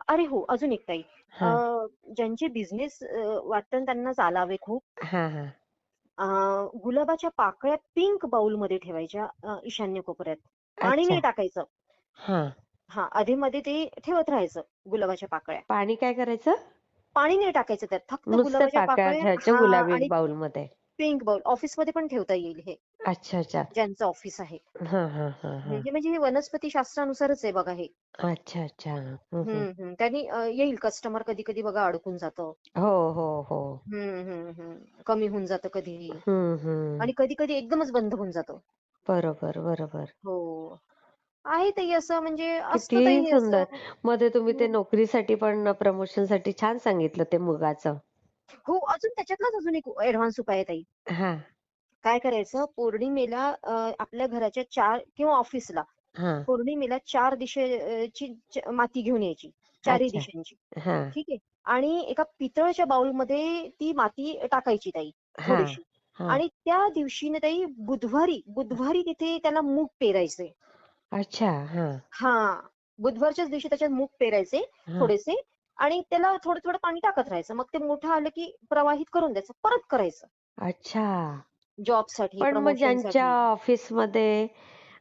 अरे हो, अजून एक ताई. हा ज्यांचे बिझनेस वाटतं ना त्यांना चालावे खूप. हा हा अ, गुलाबाच्या पाकळ्या पिंक बाउलमध्ये ठेवायच्या ईशान्य कोपऱ्यात. पाणी अच्छा. नाही टाकायचं. हा. हां, अधेमध्ये ते ठेवत राहायचं गुलाबाच्या पाकळ्या. पाणी काय करायचं? पाणी नाही टाकायचं त्यात. फक्त नुसते गुलाबाच्या पाकळ्या पाकळ्या ठेवायच्या हां गुलाबी आणि बाउल मध्ये. Pink bowl. ऑफिसमध्ये पण ठेवता येईल हे, अच्छा अच्छा. ज्यांचं ऑफिस आहे. हा हा हा हा. हे म्हणजे हे वनस्पती शास्त्रानुसारच आहे बघा हे. अच्छा अच्छा. त्यांनी येईल कस्टमर कधी-कधी बघा अडकून जातं. हो हो हो. कमी होऊन जातं कधी हम्म. आणि कधी-कधी एकदमच बंद होऊन जातं. बरोबर बरोबर. हो. आहे ताई असं म्हणजे किती असतं ताई सुंदर. असं. मध्ये तुम्ही ते हं. नोकरीसाठी पण प्रमोशनसाठी छान सांगितलं ते मुगाचं. हो, त्याच्यातलाच एक ॲडव्हान्स उपाय आहे ताई. हा काय करायचं पौर्णिमेला आपल्या घराच्या 4 किंवा ऑफिसला हा. पौर्णिमेला 4 ची माती घेऊन यायची. चारही अच्छा. दिशांची. हा ठीक आहे. आणि एका पितळच्या बाउलमध्ये ती माती टाकायची ताई हा थोडीशी. हा. आणि त्या दिवशी ना ताई बुधवारी तिथे त्याला मूग पेरायचे. अच्छा. हा हां. बुधवारच्याच दिवशी त्याच्यात मूग पेरायचे हा. थोडेसे आणि त्याला थोडं-थोडं पाणी टाकत राहायचं. मग ते मोठं आलं की प्रवाहित करून द्यायचं. परत करायचं. अच्छा. जॉबसाठी, पण मग ज्यांच्या प्रमोशनसाठी. ऑफिसमध्ये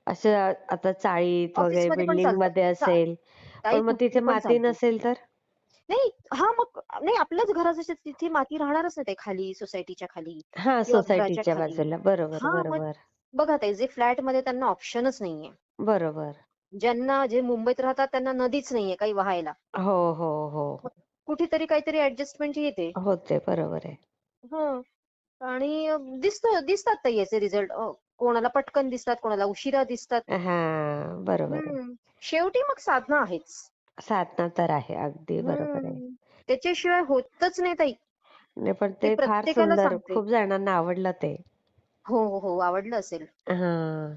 असं आता चाळीत वगैरे ऑफिसमध्ये पण बिल्डिंग चालतं. मध्ये असेल, ताई पण मग तिथे कुठे पण माती चालतं. नसेल तर? नाही हां, मग नाही आपल्याच घराच्या तिथे माती राहणारच नाही ताई खाली सोसायटीच्या खाली हा किंवा घराच्या सोसायटीच्या खाली. बाजूला. बरोबर हां, मग बरोबर. बघा ताई जे फ्लॅटमध्ये त्यांना ऑप्शनच नाहीये. बरोबर. जे मुंबईत राहतात त्यांना नदीच नाहीये काही वाहायला. हो हो हो. मग कुठेतरी काहीतरी ॲडजस्टमेंट येते. होते बरोबर आहे. हं. आणि दिसतात ताई याचे रिझल्ट. कोणाला पटकन दिसतात, कोणाला उशिरा दिसतात. हा बरोबर आहे. हं. शेवटी मग साधना आहेच. साधना तर आहे. अगदी बरोबर आहे. हं. त्याच्याशिवाय होतच नाही ताई. नाही पण ते ते फार प्रत्येकाला सुंदर. सांगते. खूप जणांना आवडलं ते. हो, हो. आवडलं असेल. हां.